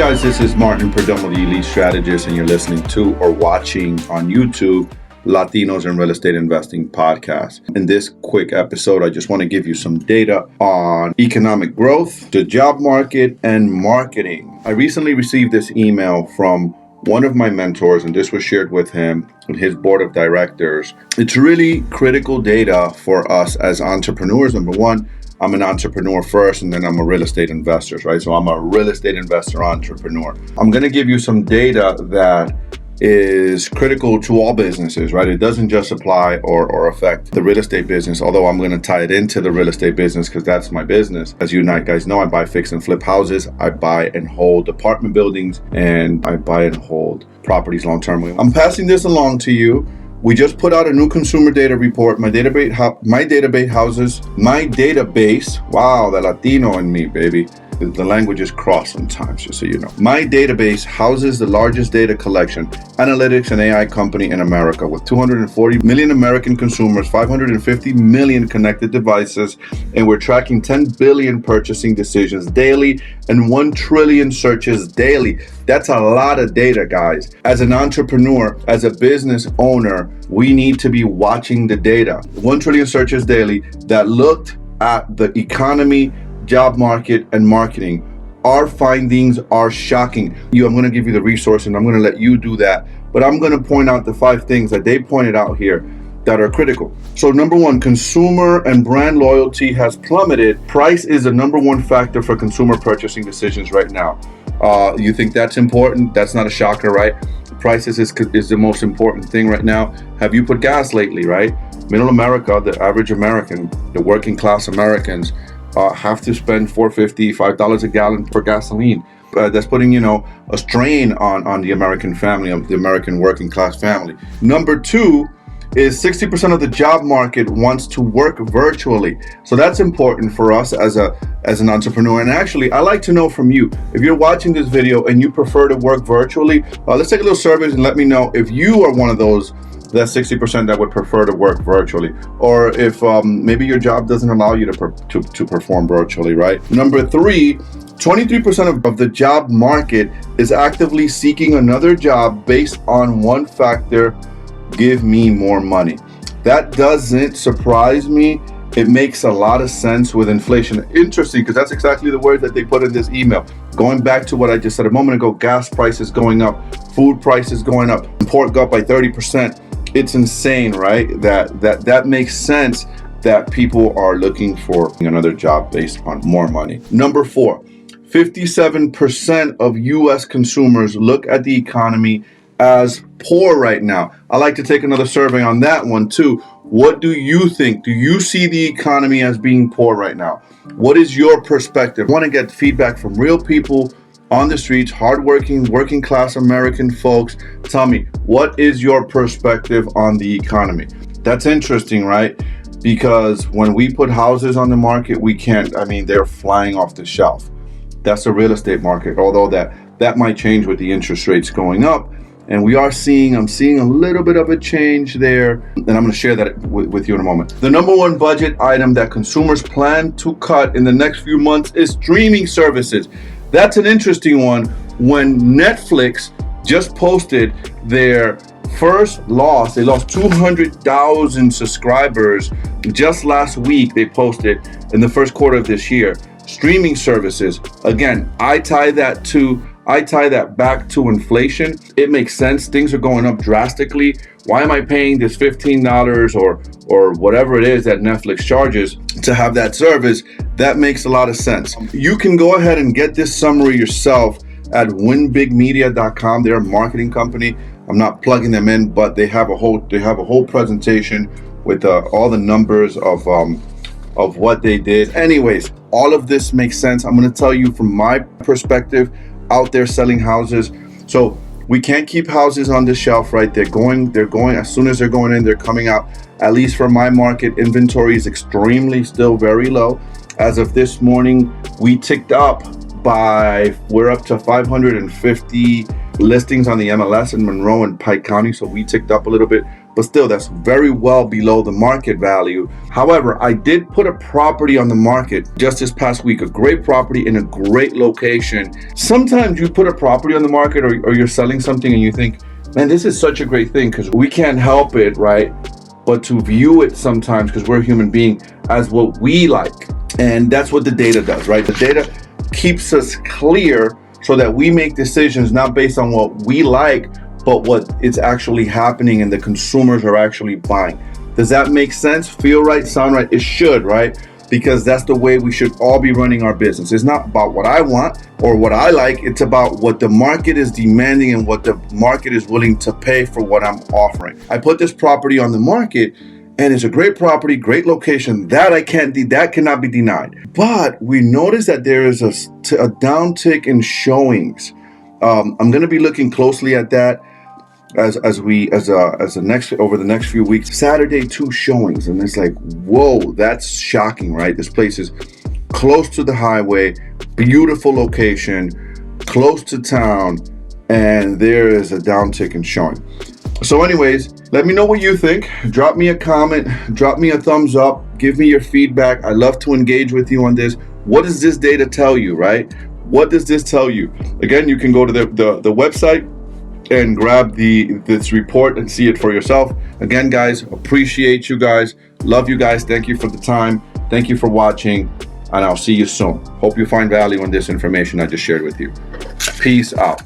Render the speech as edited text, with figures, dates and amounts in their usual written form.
guys, this is Martin Perdomo, the Elite Strategist, and you're listening to or watching on YouTube Latinos in Real Estate Investing podcast. In this quick episode, I just want to give you some data on economic growth, the job market, and marketing. I recently received this email from one of my mentors, and this was shared with him and his board of directors. It's really critical data for us as entrepreneurs. Number one, I'm an entrepreneur first, and then I'm a real estate investor, right? So I'm a real estate investor entrepreneur. I'm going to give you some data that is critical to all businesses, right? It doesn't just apply or affect the real estate business, although I'm going to tie it into the real estate business because that's my business. As you guys know, I buy fix and flip houses. I buy and hold apartment buildings, and I buy and hold properties long-term. I'm passing this along to you. We just put out a new consumer data report. My database houses, wow, the Latino in me, baby. The languages cross sometimes, just so you know. My database houses the largest data collection, analytics, and AI company in America with 240 million American consumers, 550 million connected devices, and we're tracking 10 billion purchasing decisions daily and 1 trillion searches daily. That's a lot of data, guys. As an entrepreneur, as a business owner, we need to be watching the data. 1 trillion searches daily that looked at the economy, job market, and marketing. Our findings are shocking. I'm going to give you the resource and I'm going to let you do that. But I'm going to point out the 5 things that they pointed out here that are critical. So number 1, consumer and brand loyalty has plummeted. Price is the number 1 factor for consumer purchasing decisions right now. You think that's important? That's not a shocker, right? Prices is the most important thing right now. Have you put gas lately, right? Middle America, the average American, the working class Americans, have to spend $4.50, $5 a gallon for gasoline. That's putting, a strain on the American family, the American working class family. Number 2 is 60% of the job market wants to work virtually. So that's important for us as an entrepreneur. And actually, I like to know from you, if you're watching this video and you prefer to work virtually, let's take a little survey and let me know if you are one of those that 60% that would prefer to work virtually, or if maybe your job doesn't allow you to perform virtually, right? Number 3, 23% of the job market is actively seeking another job based on one factor: give me more money. That doesn't surprise me. It makes a lot of sense with inflation. Interesting, because that's exactly the word that they put in this email. Going back to what I just said a moment ago, gas prices going up, food prices going up, pork up by 30%. It's insane, right? That makes sense that people are looking for another job based on more money. Number 4, 57% of U.S. consumers look at the economy as poor right now. I like to take another survey on that one too. What do you think? Do you see the economy as being poor right now? What is your perspective? I want to get feedback from real people on the streets, hardworking, working class American folks. Tell me, what is your perspective on the economy? That's interesting, right? Because when we put houses on the market, they're flying off the shelf. That's the real estate market, although that might change with the interest rates going up. And I'm seeing a little bit of a change there. And I'm going to share that with you in a moment. The number 1 budget item that consumers plan to cut in the next few months is streaming services. That's an interesting one. When Netflix just posted their first loss, they lost 200,000 subscribers just last week. They posted in the first quarter of this year. Streaming services, again, I tie that back to inflation. It makes sense. Things are going up drastically. Why am I paying this $15 or whatever it is that Netflix charges to have that service? That makes a lot of sense. You can go ahead and get this summary yourself at winbigmedia.com. They're a marketing company. I'm not plugging them in, but they have a whole presentation with all the numbers of what they did. Anyways, all of this makes sense. I'm going to tell you from my perspective out there selling houses. So we can't keep houses on the shelf, right? They're going as soon as they're going in, they're coming out. At least for my market, inventory is still very low. As of this morning, we're up to 550 listings on the MLS in Monroe and Pike County. So we ticked up a little bit. but still that's very well below the market value. However, I did put a property on the market just this past week, a great property in a great location. Sometimes you put a property on the market or you're selling something and you think, man, this is such a great thing, because we can't help it, right? But to view it sometimes, because we're a human being, as what we like. And that's what the data does, right? The data keeps us clear so that we make decisions not based on what we like, but what is actually happening and the consumers are actually buying. Does that make sense? Feel right, sound right? It should, right? Because that's the way we should all be running our business. It's not about what I want or what I like. It's about what the market is demanding and what the market is willing to pay for what I'm offering. I put this property on the market, and it's a great property, great location. That cannot be denied. But we noticed that there is a downtick in showings. I'm going to be looking closely at that over the next few weeks. Saturday, 2 showings, and it's like, whoa, that's shocking, right? This place is close to the highway, beautiful location, close to town, and there is a downtick in showing. So anyways, let me know what you think. Drop me a comment, drop me a thumbs up, give me your feedback. I love to engage with you on this. What does this data tell you, right? What does this tell you? Again, you can go to the website and grab this report and see it for yourself. Again, guys, appreciate you guys. Love you guys. Thank you for the time. Thank you for watching, and I'll see you soon. Hope you find value in this information I just shared with you. Peace out.